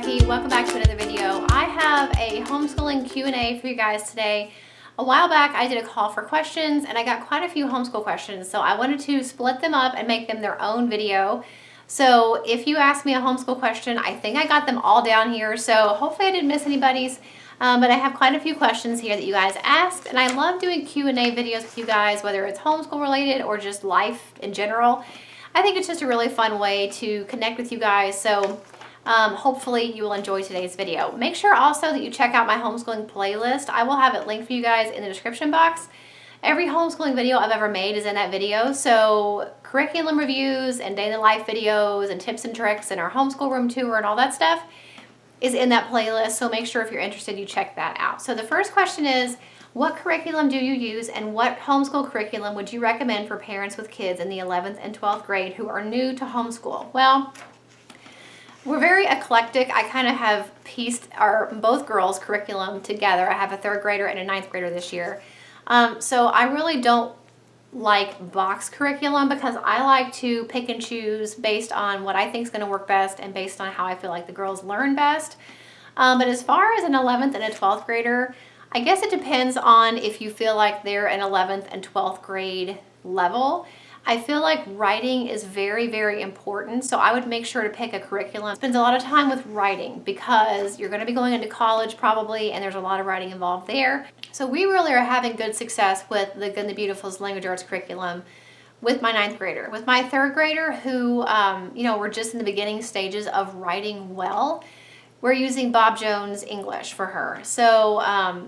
Becky. Welcome back to another video. I have a homeschooling Q&A for you guys today. A while back I did a call for questions and I got quite a few homeschool questions, so I wanted to split them up and make them their own video. So if you ask me a homeschool question, I think I got them all down here, so hopefully I didn't miss anybody's. But I have quite a few questions here that you guys asked, and I love doing Q&A videos with you guys, whether it's homeschool related or just life in general. I think it's just a really fun way to connect with you guys, so hopefully you will enjoy today's video. Make sure also that you check out my homeschooling playlist. I will have it linked for you guys in the description box. Every homeschooling video I've ever made is in that video, so curriculum reviews and day in the life videos and tips and tricks and our homeschool room tour and all that stuff is in that playlist, so make sure if you're interested you check that out. So the first question is, what curriculum do you use and what homeschool curriculum would you recommend for parents with kids in the 11th and 12th grade who are new to homeschool? Well, we're very eclectic. I kind of have pieced our both girls' curriculum together. I have a 3rd grader and a 9th grader this year. So I really don't like box curriculum because I like to pick and choose based on what I think is going to work best and based on how I feel like the girls learn best. But as far as an 11th and a 12th grader, I guess it depends on if you feel like they're an 11th and 12th grade level. I feel like writing is very, very important, so I would make sure to pick a curriculum. Spends a lot of time with writing because you're going to be going into college probably, and there's a lot of writing involved there. So we really are having good success with the Good and the Beautiful's language arts curriculum with my 9th grader. With my 3rd grader who, we're just in the beginning stages of writing well, we're using Bob Jones English for her. So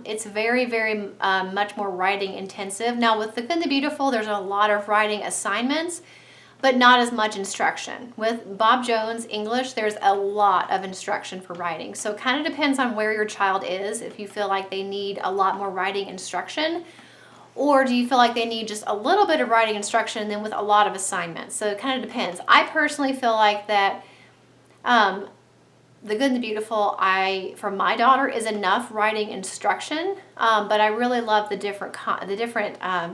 it's very, very much more writing intensive. Now with the Good and the Beautiful, there's a lot of writing assignments, but not as much instruction. With Bob Jones English, there's a lot of instruction for writing. So it kind of depends on where your child is, if you feel like they need a lot more writing instruction, or do you feel like they need just a little bit of writing instruction and then with a lot of assignments. So it kind of depends. I personally feel like that the Good and the Beautiful, for my daughter, is enough writing instruction, but I really love the different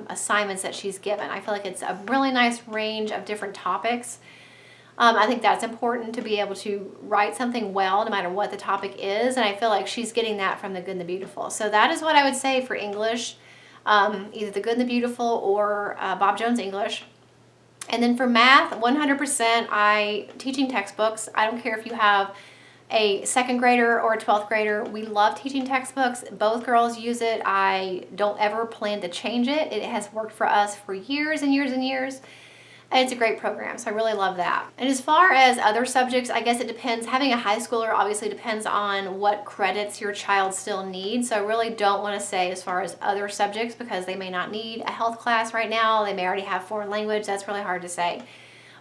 assignments that she's given. I feel like it's a really nice range of different topics. I think that's important to be able to write something well, no matter what the topic is, and I feel like she's getting that from the Good and the Beautiful. So that is what I would say for English, either the Good and the Beautiful or Bob Jones English. And then for math, 100% teaching textbooks. I don't care if you have a 2nd grader or a 12th grader. We love teaching textbooks. Both girls use it. I don't ever plan to change it. It has worked for us for years and years and years. And it's a great program, so I really love that. And as far as other subjects, I guess it depends. Having a high schooler obviously depends on what credits your child still needs. So I really don't want to say as far as other subjects because they may not need a health class right now. They may already have foreign language. That's really hard to say.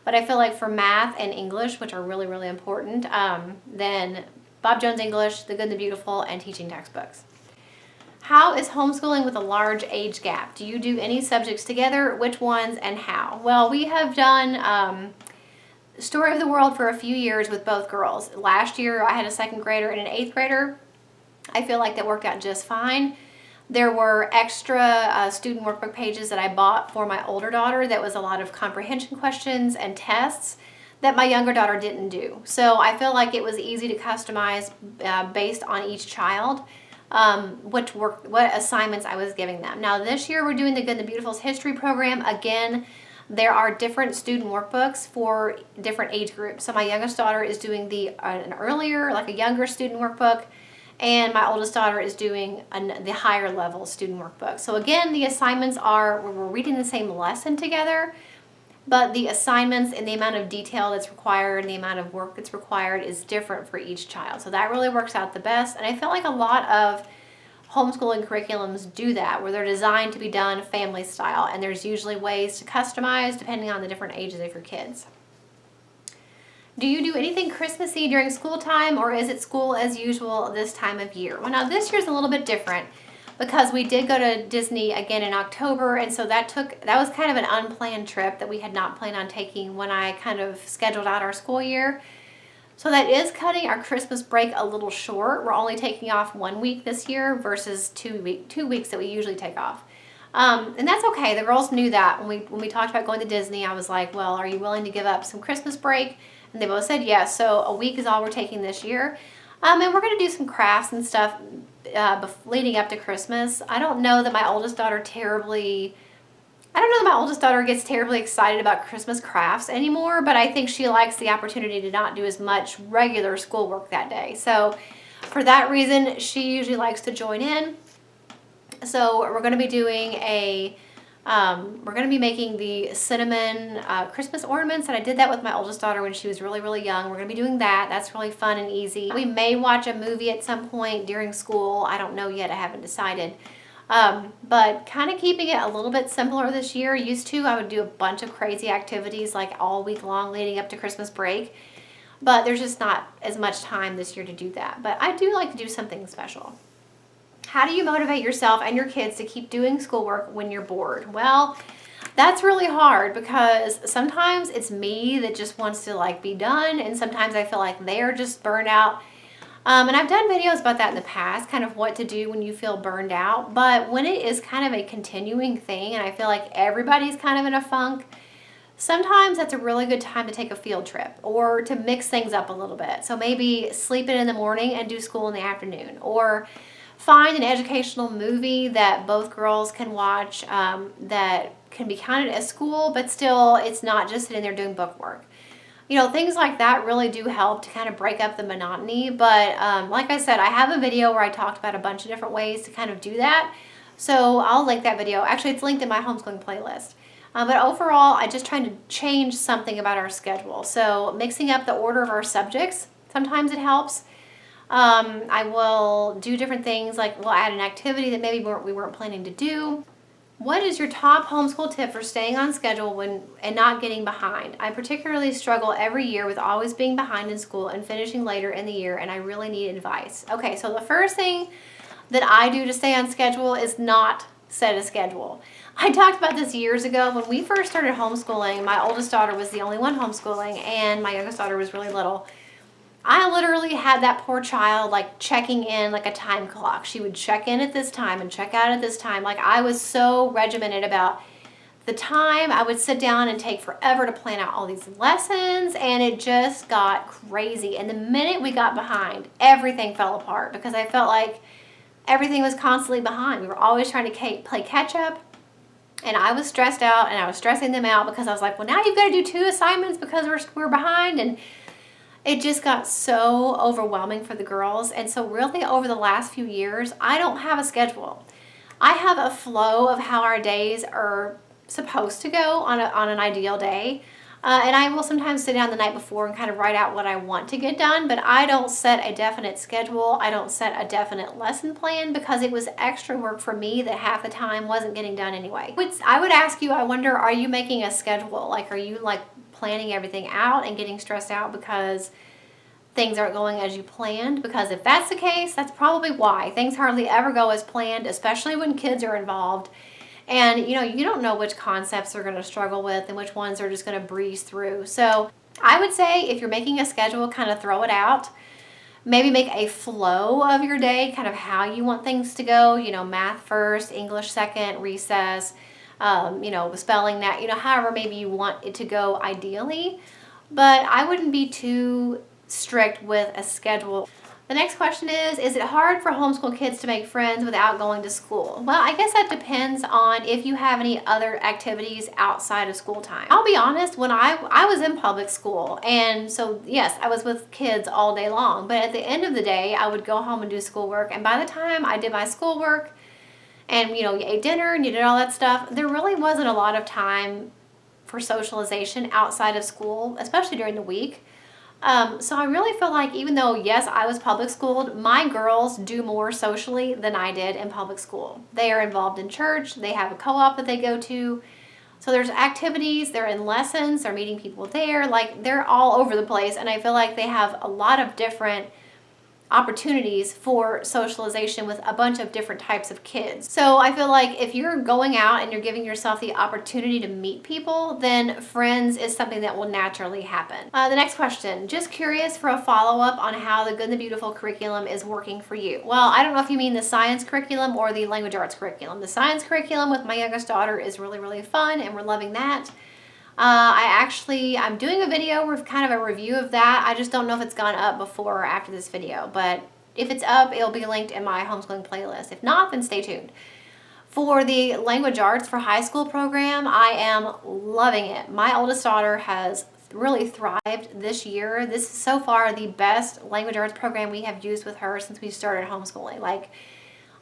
But I feel like for math and English, which are really, really important, then Bob Jones English, the Good and the Beautiful, and teaching textbooks. How is homeschooling with a large age gap? Do you do any subjects together? Which ones and how? Well, we have done Story of the World for a few years with both girls. Last year, I had a 2nd grader and an 8th grader. I feel like that worked out just fine. There were extra student workbook pages that I bought for my older daughter that was a lot of comprehension questions and tests that my younger daughter didn't do. So I feel like it was easy to customize based on each child what assignments I was giving them. Now this year we're doing the Good and the Beautiful's history program. Again, there are different student workbooks for different age groups. So my youngest daughter is doing an earlier, like a younger student workbook, and my oldest daughter is doing the higher level student workbook. So again, the assignments are, we're reading the same lesson together, but the assignments and the amount of detail that's required and the amount of work that's required is different for each child. So that really works out the best. And I feel like a lot of homeschooling curriculums do that, where they're designed to be done family style, and there's usually ways to customize depending on the different ages of your kids. Do you do anything Christmassy during school time, or is it school as usual this time of year? Well, now this year's a little bit different because we did go to Disney again in October, and so that was kind of an unplanned trip that we had not planned on taking when I kind of scheduled out our school year. So that is cutting our Christmas break a little short. We're only taking off 1 week this year versus 2 weeks that we usually take off. And that's okay. The girls knew that when we talked about going to Disney. I was like, well, are you willing to give up some Christmas break? And they both said yes. So a week is all we're taking this year. And we're going to do some crafts and stuff leading up to Christmas. I don't know that my oldest daughter gets terribly excited about Christmas crafts anymore, but I think she likes the opportunity to not do as much regular schoolwork that day. So for that reason, she usually likes to join in. So we're going to be doing we're going to be making the cinnamon Christmas ornaments, and I did that with my oldest daughter when she was really, really young. We're going to be doing that. That's really fun and easy. We may watch a movie at some point during school. I don't know yet. I haven't decided. But kind of keeping it a little bit simpler this year. Used to, I would do a bunch of crazy activities like all week long leading up to Christmas break. But there's just not as much time this year to do that. But I do like to do something special. How do you motivate yourself and your kids to keep doing schoolwork when you're bored? Well, that's really hard because sometimes it's me that just wants to like be done, and sometimes I feel like they're just burned out. And I've done videos about that in the past, kind of what to do when you feel burned out. But when it is kind of a continuing thing and I feel like everybody's kind of in a funk, sometimes that's a really good time to take a field trip or to mix things up a little bit. So maybe sleep in the morning and do school in the afternoon, or find an educational movie that both girls can watch that can be counted as school, but still it's not just sitting there doing book work. You know, things like that really do help to kind of break up the monotony. But like I said, I have a video where I talked about a bunch of different ways to kind of do that. So I'll link that video. Actually, it's linked in my homeschooling playlist. But overall, I just trying to change something about our schedule. So mixing up the order of our subjects, sometimes it helps. I will do different things, like we'll add an activity that maybe we weren't planning to do. What is your top homeschool tip for staying on schedule and not getting behind? I particularly struggle every year with always being behind in school and finishing later in the year, and I really need advice. Okay, so the first thing that I do to stay on schedule is not set a schedule. I talked about this years ago. When we first started homeschooling, my oldest daughter was the only one homeschooling, and my youngest daughter was really little. I literally had that poor child like checking in like a time clock. She would check in at this time and check out at this time. Like I was so regimented about the time. I would sit down and take forever to plan out all these lessons, and it just got crazy. And the minute we got behind, everything fell apart because I felt like everything was constantly behind. We were always trying to play catch up, and I was stressed out, and I was stressing them out because I was like, well, now you've got to do 2 assignments because we're behind. And it just got so overwhelming for the girls. And so really over the last few years, I don't have a schedule. I have a flow of how our days are supposed to go on an ideal day. And I will sometimes sit down the night before and kind of write out what I want to get done, but I don't set a definite schedule. I don't set a definite lesson plan because it was extra work for me that half the time wasn't getting done anyway. I would ask you, I wonder, are you making a schedule? Like, are you like planning everything out and getting stressed out because things aren't going as you planned? Because if that's the case, that's probably why. Things hardly ever go as planned, especially when kids are involved. And you don't know which concepts they're going to struggle with and which ones are just going to breeze through. So I would say if you're making a schedule, kind of throw it out. Maybe make a flow of your day, kind of how you want things to go. Math first, English second, recess, spelling that, however maybe you want it to go ideally. But I wouldn't be too strict with a schedule. The next question is it hard for homeschool kids to make friends without going to school? Well, I guess that depends on if you have any other activities outside of school time. I'll be honest, when I was in public school, and so yes, I was with kids all day long, but at the end of the day, I would go home and do schoolwork, and by the time I did my schoolwork and you ate dinner and you did all that stuff, there really wasn't a lot of time for socialization outside of school, especially during the week. So I really feel like even though, yes, I was public schooled, my girls do more socially than I did in public school. They are involved in church. They have a co-op that they go to. So there's activities, they're in lessons, they're meeting people there. Like, they're all over the place. And I feel like they have a lot of different opportunities for socialization with a bunch of different types of kids. So I feel like if you're going out and you're giving yourself the opportunity to meet people, then friends is something that will naturally happen. The next question, just curious for a follow-up on how the Good and the Beautiful curriculum is working for you. Well, I don't know if you mean the science curriculum or the language arts curriculum. The science curriculum with my youngest daughter is really, really fun, and we're loving that. I'm doing a video with kind of a review of that. I just don't know if it's gone up before or after this video, but if it's up, it'll be linked in my homeschooling playlist. If not, then stay tuned. For the language arts for high school program, I am loving it. My oldest daughter has really thrived this year. This is so far the best language arts program we have used with her since we started homeschooling. Like,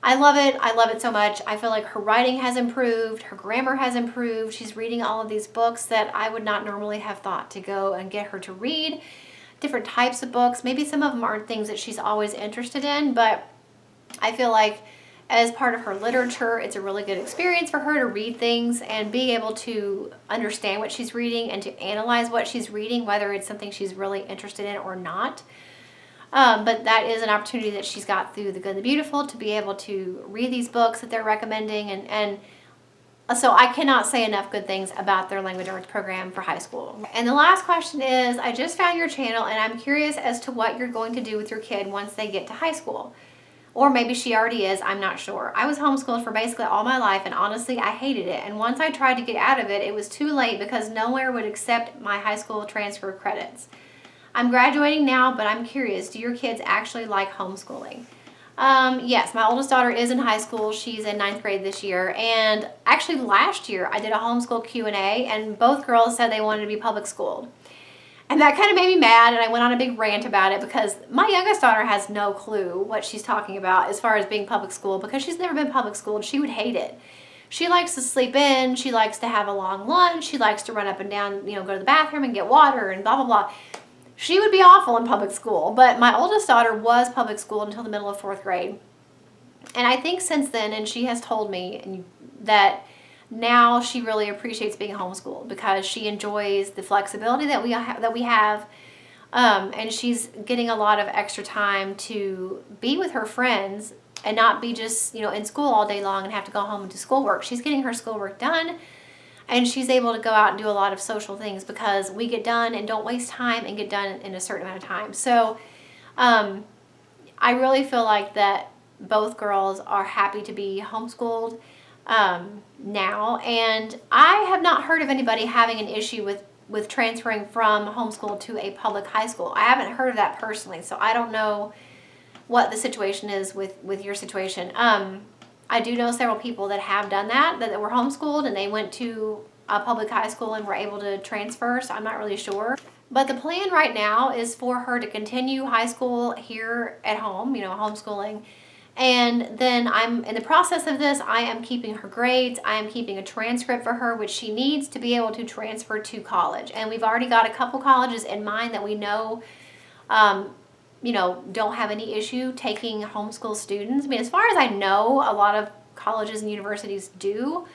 I love it. I love it so much. I feel like her writing has improved. Her grammar has improved. She's reading all of these books that I would not normally have thought to go and get her to read. Different types of books. Maybe some of them aren't things that she's always interested in, but I feel like as part of her literature, it's a really good experience for her to read things and be able to understand what she's reading and to analyze what she's reading, whether it's something she's really interested in or not. But that is an opportunity that she's got through The Good and the Beautiful to be able to read these books that they're recommending. And so I cannot say enough good things about their language arts program for high school. And the last question is, I just found your channel and I'm curious as to what you're going to do with your kid once they get to high school. Or maybe she already is, I'm not sure. I was homeschooled for basically all my life and honestly I hated it. And once I tried to get out of it, it was too late because nowhere would accept my high school transfer credits. I'm graduating now, but I'm curious, do your kids actually like homeschooling? Yes, my oldest daughter is in high school. She's in 9th grade this year. And actually last year I did a homeschool Q&A and both girls said they wanted to be public schooled. And that kind of made me mad, and I went on a big rant about it because my youngest daughter has no clue what she's talking about as far as being public school because she's never been public schooled. She would hate it. She likes to sleep in. She likes to have a long lunch. She likes to run up and down, go to the bathroom and get water and blah, blah, blah. She would be awful in public school, but my oldest daughter was public schooled until the middle of 4th grade. And I think since then, and she has told me that now she really appreciates being homeschooled because she enjoys the flexibility that we have, and she's getting a lot of extra time to be with her friends and not be just in school all day long and have to go home and do schoolwork. She's getting her schoolwork done, and she's able to go out and do a lot of social things because we get done and don't waste time and get done in a certain amount of time. So I really feel like that both girls are happy to be homeschooled now, and I have not heard of anybody having an issue with transferring from homeschool to a public high school. I haven't heard of that personally, so I don't know what the situation is with your situation. I do know several people that have done that were homeschooled and they went to a public high school and were able to transfer, so I'm not really sure. But the plan right now is for her to continue high school here at home, homeschooling. And then I'm in the process of this, I am keeping her grades. I am keeping a transcript for her, which she needs to be able to transfer to college. And we've already got a couple colleges in mind that we know, don't have any issue taking homeschool students. I mean, as far as I know, a lot of colleges and universities do.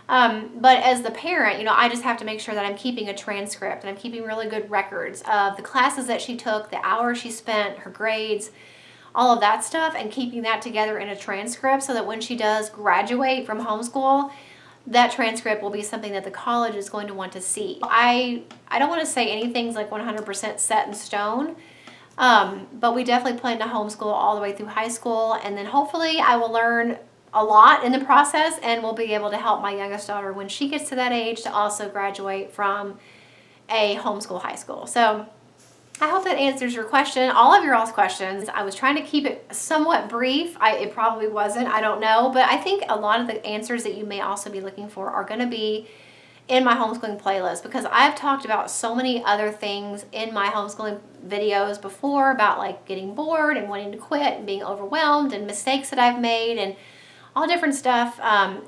But as the parent, I just have to make sure that I'm keeping a transcript and I'm keeping really good records of the classes that she took, the hours she spent, her grades, all of that stuff, and keeping that together in a transcript so that when she does graduate from homeschool, that transcript will be something that the college is going to want to see. I don't want to say anything's like 100% set in stone, but we definitely plan to homeschool all the way through high school, and then hopefully I will learn a lot in the process and will be able to help my youngest daughter when she gets to that age to also graduate from a homeschool high school. So I hope that answers your question, all of your all's questions. I was trying to keep it somewhat brief. It probably wasn't, I don't know, but I think a lot of the answers that you may also be looking for are going to be in my homeschooling playlist because I've talked about so many other things in my homeschooling videos before about like getting bored and wanting to quit and being overwhelmed and mistakes that I've made and all different stuff.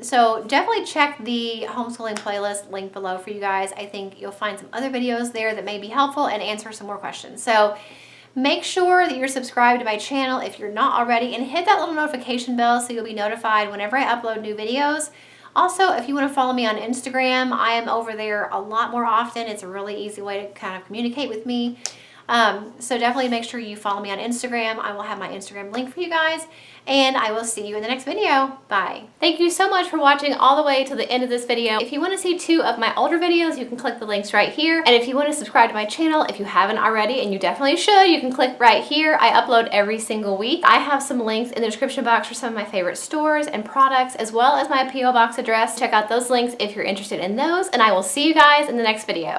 So definitely check the homeschooling playlist link below for you guys. I think you'll find some other videos there that may be helpful and answer some more questions. So make sure that you're subscribed to my channel if you're not already, and hit that little notification bell so you'll be notified whenever I upload new videos. Also, if you want to follow me on Instagram, I am over there a lot more often. It's a really easy way to kind of communicate with me. So definitely make sure you follow me on Instagram. I will have my Instagram link for you guys, and I will see you in the next video. Bye. Thank you so much for watching all the way to the end of this video. If you want to see 2 of my older videos, you can click the links right here. And if you want to subscribe to my channel, if you haven't already, and you definitely should, you can click right here. I upload every single week. I have some links in the description box for some of my favorite stores and products, as well as my P.O. Box address. Check out those links if you're interested in those, and I will see you guys in the next video.